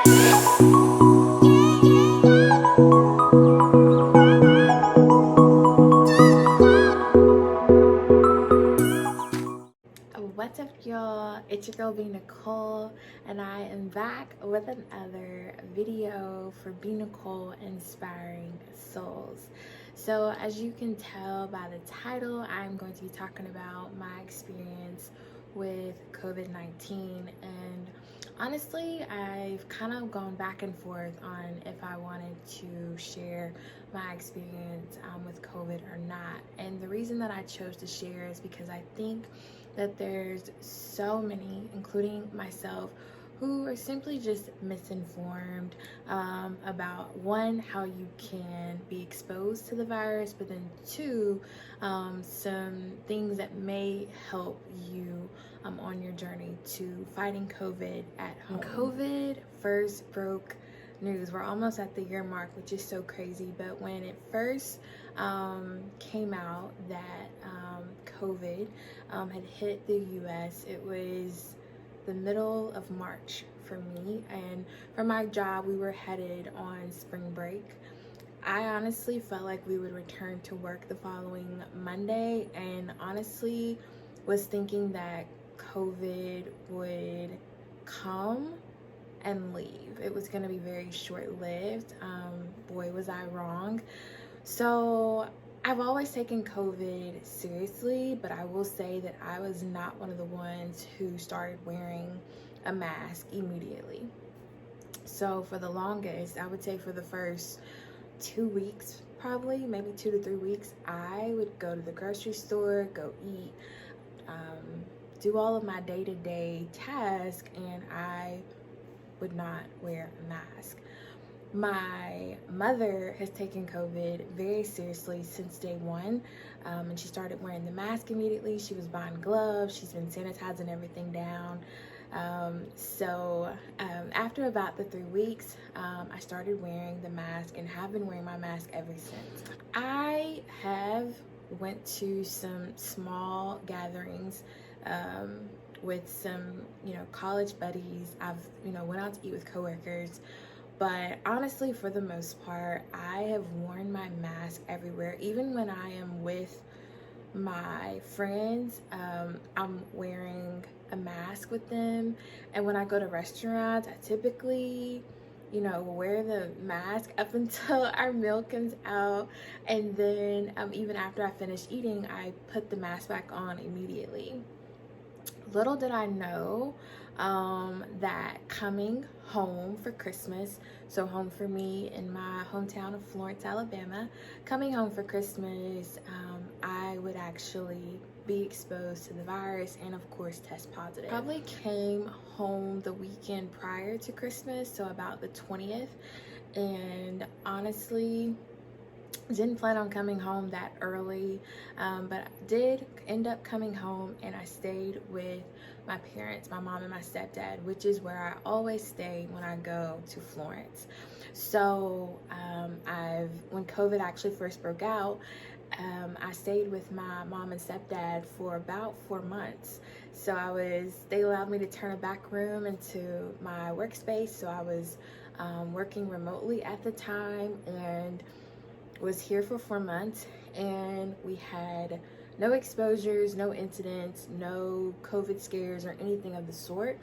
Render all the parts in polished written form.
What's up, y'all? It's your girl B Nicole, and I am back with another video for B Nicole Inspiring Souls. So as you can tell by the title, I'm going to be talking about my experience with COVID-19, and honestly, I've kind of gone back and forth on if I wanted to share my experience with COVID or not. And the reason that I chose to share is because I think that there's so many, including myself, who are simply just misinformed about, one, how you can be exposed to the virus, but then two, some things that may help you on your journey to fighting COVID at home. COVID first broke news. We're almost at the year mark, which is so crazy, but when it first came out that COVID had hit the US, it was the middle of March for me, and for my job we were headed on spring break. I honestly felt like we would return to work the following Monday, and honestly was thinking that COVID would come and leave. It was going to be very short-lived. Boy, was I wrong. So I've always taken COVID seriously, but I will say that I was not one of the ones who started wearing a mask immediately. So for the longest, I would say for the first 2 weeks, probably maybe 2 to 3 weeks, I would go to the grocery store, go eat, do all of my day-to-day tasks, and I would not wear a mask. My mother has taken COVID very seriously since day one, and she started wearing the mask immediately. She was buying gloves. She's been sanitizing everything down. After about the 3 weeks, I started wearing the mask and have been wearing my mask ever since. I have went to some small gatherings with some, college buddies. I've, went out to eat with coworkers. But honestly, for the most part, I have worn my mask everywhere. Even when I am with my friends, I'm wearing a mask with them. And when I go to restaurants, I typically, wear the mask up until our meal comes out. And then even after I finish eating, I put the mask back on immediately. Little did I know that coming home for Christmas, so home for me in my hometown of Florence, Alabama, coming home for Christmas, I would actually be exposed to the virus and of course test positive. Probably came home the weekend prior to Christmas, so about the 20th, and honestly didn't plan on coming home that early, but I did end up coming home, and I stayed with my parents, my mom and my stepdad, which is where I always stay when I go to Florence. So when COVID actually first broke out, I stayed with my mom and stepdad for about 4 months. So they allowed me to turn a back room into my workspace, so I was working remotely at the time, and was here for 4 months, and we had no exposures, no incidents, no COVID scares or anything of the sort.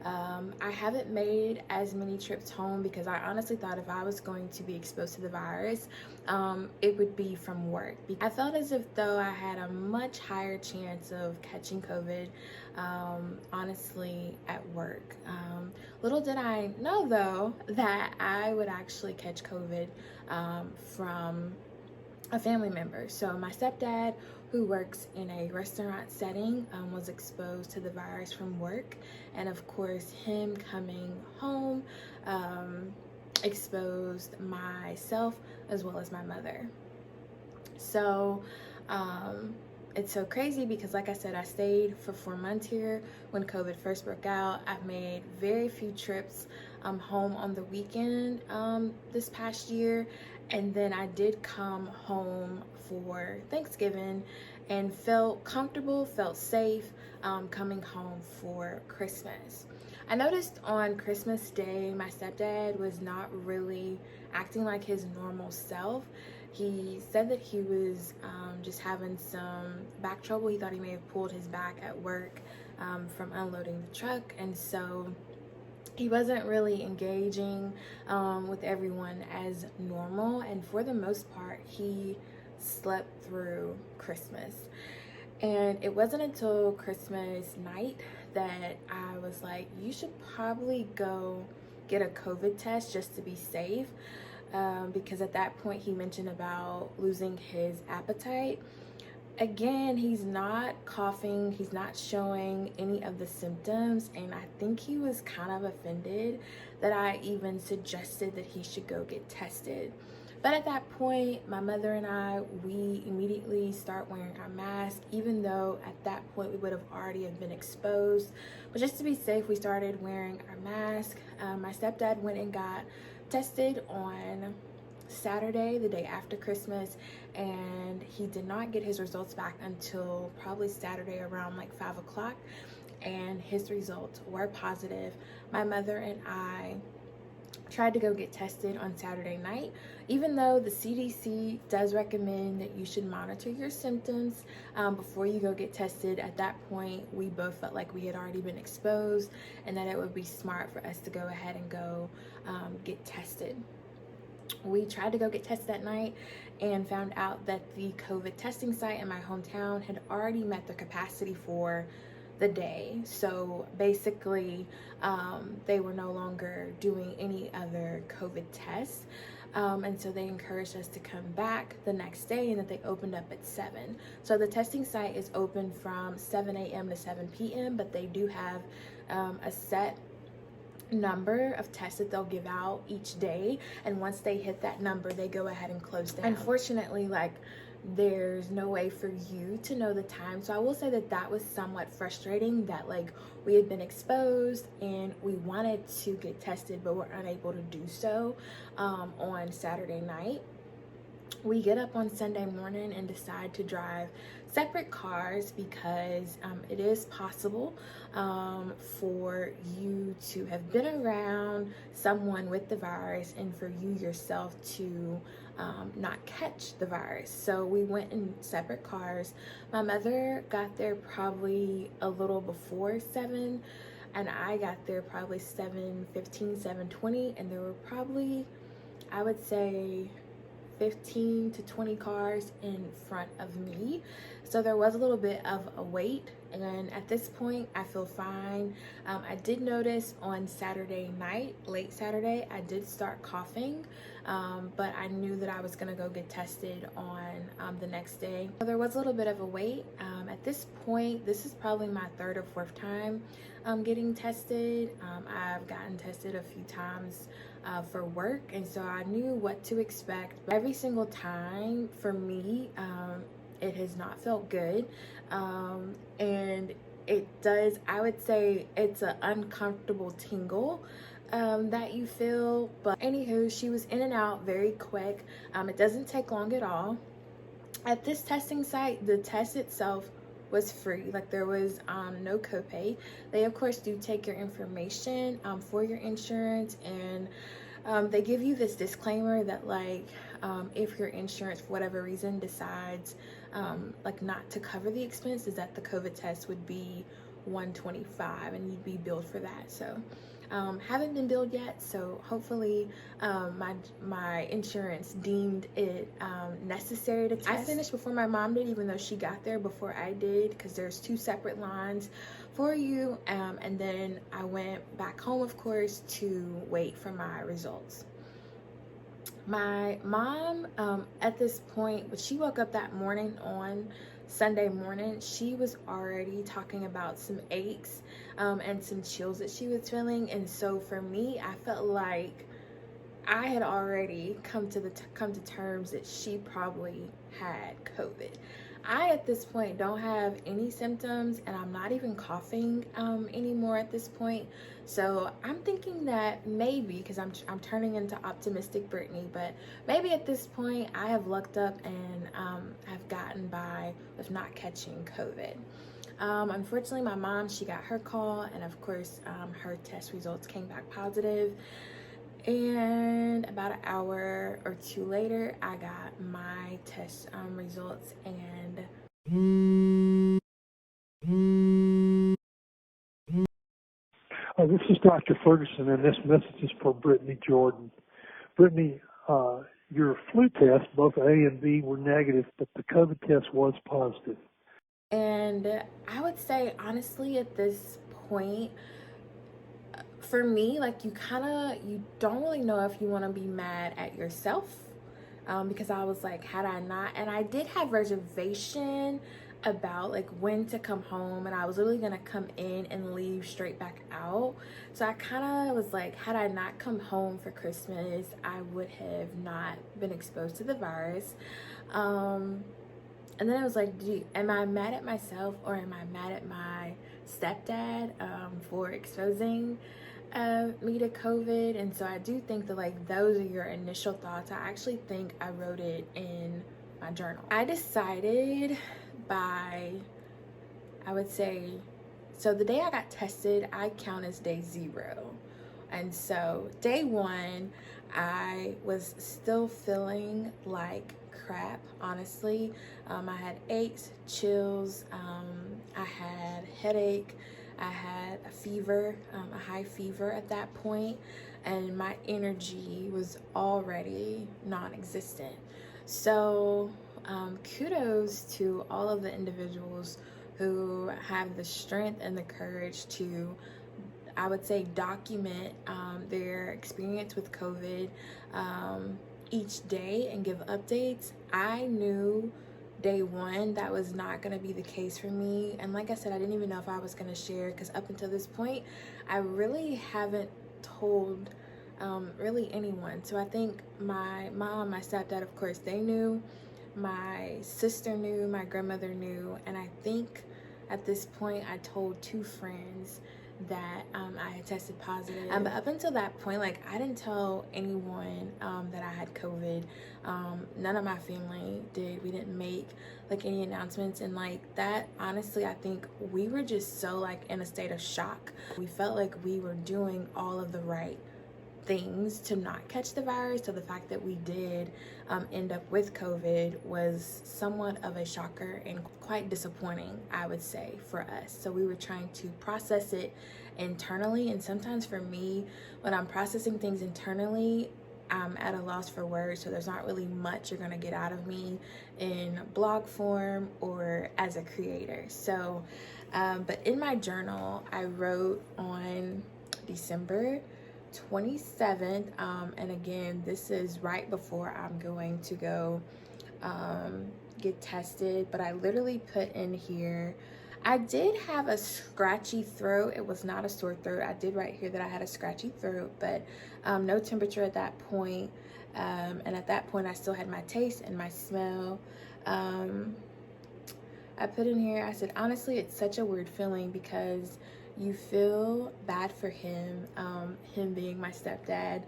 I haven't made as many trips home because I honestly thought if I was going to be exposed to the virus, it would be from work. I felt as if though I had a much higher chance of catching COVID, honestly, at work. Little did I know though that I would actually catch COVID from a family member. So my stepdad, who works in a restaurant setting, was exposed to the virus from work, and of course him coming home exposed myself as well as my mother. So it's so crazy because, like I said, I stayed for 4 months here when COVID first broke out. I've made very few trips home on the weekend this past year, and then I did come home for Thanksgiving and felt comfortable, felt safe. coming home for Christmas. I noticed on Christmas Day, my stepdad was not really acting like his normal self. He said that he was just having some back trouble. He thought he may have pulled his back at work from unloading the truck, and so he wasn't really engaging with everyone as normal, and for the most part he slept through Christmas. And it wasn't until Christmas night that I was like, you should probably go get a COVID test just to be safe, because at that point he mentioned about losing his appetite. Again, he's not coughing, he's not showing any of the symptoms, and I think he was kind of offended that I even suggested that he should go get tested. But at that point, my mother and I, we immediately start wearing our mask, even though at that point we would have already have been exposed. But just to be safe, we started wearing our mask. My stepdad went and got tested on Saturday, the day after Christmas, and he did not get his results back until probably Saturday around like 5 o'clock, and his results were positive. My mother and I tried to go get tested on Saturday night, even though the CDC does recommend that you should monitor your symptoms before you go get tested. At that point, we both felt like we had already been exposed and that it would be smart for us to go ahead and go get tested. We tried to go get tested that night and found out that the COVID testing site in my hometown had already met their capacity for the day. So basically, they were no longer doing any other COVID tests. And so they encouraged us to come back the next day, and that they opened up at 7. So the testing site is open from 7 a.m. to 7 p.m., but they do have a set number of tests that they'll give out each day, and once they hit that number, they go ahead and close down. Unfortunately, like, there's no way for you to know the time. So I will say that that was somewhat frustrating, that like we had been exposed and we wanted to get tested but were unable to do so on Saturday night. We get up on Sunday morning and decide to drive separate cars because it is possible for you to have been around someone with the virus and for you yourself to not catch the virus. So we went in separate cars. My mother got there probably a little before 7, and I got there probably 7:15, 7:20, and there were probably, I would say, 15 to 20 cars in front of me. So there was a little bit of a wait, and at this point I feel fine. I did notice on Saturday night, late Saturday, I did start coughing, but I knew that I was gonna go get tested on the next day. So there was a little bit of a wait. At this point, this is probably my 3rd or 4th time getting tested. I've gotten tested a few times for work, and so I knew what to expect. But every single time for me, it has not felt good, and it does, I would say it's an uncomfortable tingle that you feel. But anywho, she was in and out very quick. It doesn't take long at all. At this testing site, the test itself was free. Like, there was no copay. They of course do take your information for your insurance, and they give you this disclaimer that like if your insurance for whatever reason decides like not to cover the expenses, that the COVID test would be $125 and you'd be billed for that. So haven't been billed yet, so hopefully my insurance deemed it necessary to test. I finished before my mom did, even though she got there before I did, because there's 2 separate lines for you, and then I went back home, of course, to wait for my results. My mom, at this point, when she woke up that morning on Sunday morning, she was already talking about some aches and some chills that she was feeling. And so for me, I felt like I had already come to terms that she probably had COVID. I, at this point, don't have any symptoms, and I'm not even coughing anymore at this point. So I'm thinking that maybe, because I'm turning into optimistic Brittany, but maybe at this point I have lucked up and have gotten by with not catching COVID. Unfortunately, my mom, she got her call, and of course, her test results came back positive. And about an hour or two later, I got my test results. And This is Dr. Ferguson, and this message is for Brittany Jordan. Brittany, your flu test, both A and B, were negative, but the COVID test was positive. And I would say, honestly, at this point, for me, like, you don't really know if you want to be mad at yourself, because I was like, had I not, and I did have reservation about like when to come home, and I was literally gonna come in and leave straight back out. So I kind of was like, had I not come home for Christmas, I would have not been exposed to the virus. And then I was like, am I mad at myself, or am I mad at my stepdad for exposing me to COVID? And so I do think that, like, those are your initial thoughts. I actually think I wrote it in my journal. I decided by, I would say, so the day I got tested, I count as day 0. And so day 1, I was still feeling like crap, honestly. I had aches, chills, I had headache, I had a fever, a high fever at that point, and my energy was already non-existent. So kudos to all of the individuals who have the strength and the courage to, I would say, document their experience with COVID each day and give updates. I knew day 1 that was not going to be the case for me, and like I said, I didn't even know if I was going to share, because up until this point I really haven't told really anyone. So I think my mom, my stepdad, of course, they knew, my sister knew, my grandmother knew, and I think at this point I told 2 friends that I had tested positive. But up until that point, like, I didn't tell anyone that I had COVID. None of my family did. We didn't make like any announcements, and like that, honestly, I think we were just so like in a state of shock. We felt like we were doing all of the right things to not catch the virus, so the fact that we did end up with COVID was somewhat of a shocker and quite disappointing, I would say, for us. So we were trying to process it internally, and sometimes for me, when I'm processing things internally, I'm at a loss for words, so there's not really much you're gonna get out of me in blog form or as a creator. So but in my journal, I wrote on December 27th, and again, this is right before I'm going to go get tested, but I literally put in here, I did have a scratchy throat. It was not a sore throat. I did write here that I had a scratchy throat, but no temperature at that point. And at that point, I still had my taste and my smell. I put in here, I said, honestly, it's such a weird feeling because you feel bad for him, him being my stepdad,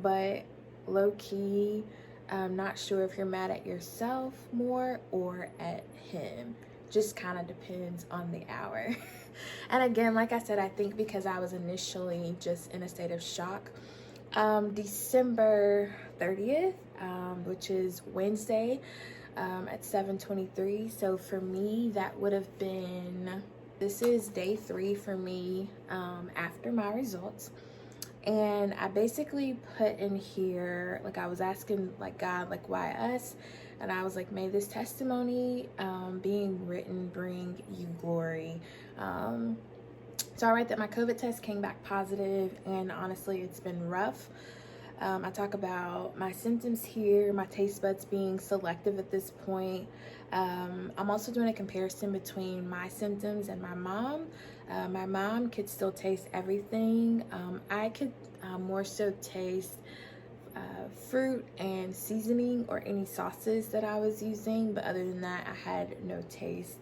but low-key, I'm not sure if you're mad at yourself more or at him. Just kind of depends on the hour. And again, like I said, I think because I was initially just in a state of shock. December 30th, which is Wednesday, at 7:23. So for me, that would have been, this is day 3 for me after my results. And I basically put in here, like, I was asking, like, God, like, why us? And I was like, may this testimony being written bring you glory. So I write that my COVID test came back positive, and honestly, it's been rough. I talk about my symptoms here, my taste buds being selective at this point. I'm also doing a comparison between my symptoms and my mom. My mom could still taste everything. I could more so taste fruit and seasoning or any sauces that I was using, but other than that, I had no taste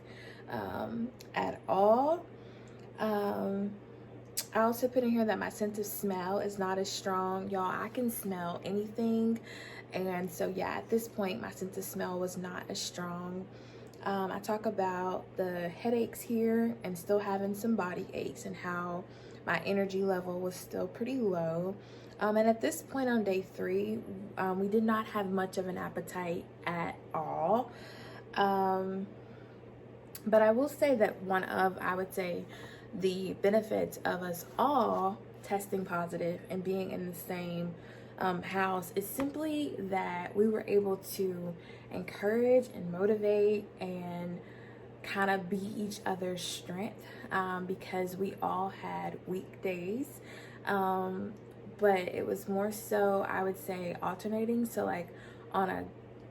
at all. I also put in here that my sense of smell is not as strong. Y'all, I can smell anything. And so, yeah, at this point, my sense of smell was not as strong. I talk about the headaches here and still having some body aches and how my energy level was still pretty low. And at this point on day 3, we did not have much of an appetite at all. But I will say that one of, I would say, the benefits of us all testing positive and being in the same house is simply that we were able to encourage and motivate and kind of be each other's strength, because we all had weekdays. But it was more so, I would say, alternating. So like on a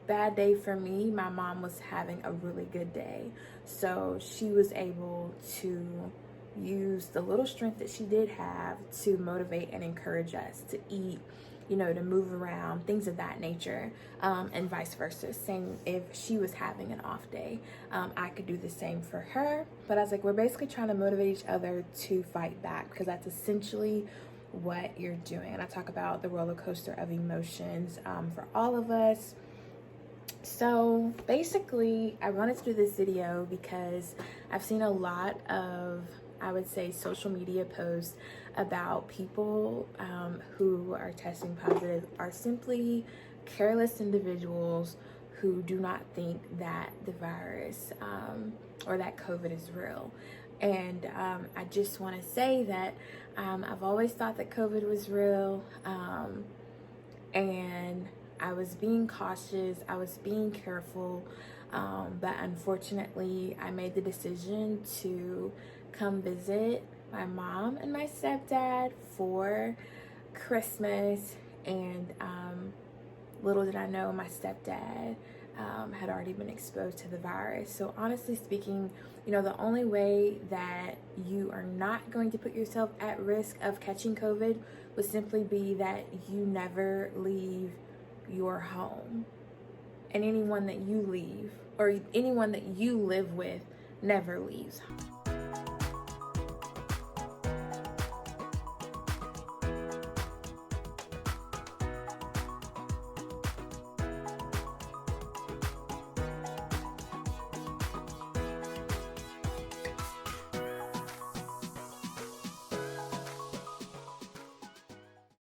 bad day for me, my mom was having a really good day. So she was able to use the little strength that she did have to motivate and encourage us to eat, to move around, things of that nature, and vice versa. Same if she was having an off day, I could do the same for her. But I was like, we're basically trying to motivate each other to fight back, because that's essentially what you're doing. And I talk about the roller coaster of emotions for all of us. So basically, I wanted to do this video because I've seen a lot of, I would say, social media posts about people who are testing positive are simply careless individuals who do not think that the virus or that COVID is real. And I just want to say that I've always thought that COVID was real, and I was being cautious, I was being careful, but unfortunately I made the decision to come visit my mom and my stepdad for Christmas, and little did I know my stepdad had already been exposed to the virus. So honestly speaking, the only way that you are not going to put yourself at risk of catching COVID would simply be that you never leave your home, and anyone that you leave or anyone that you live with never leaves home.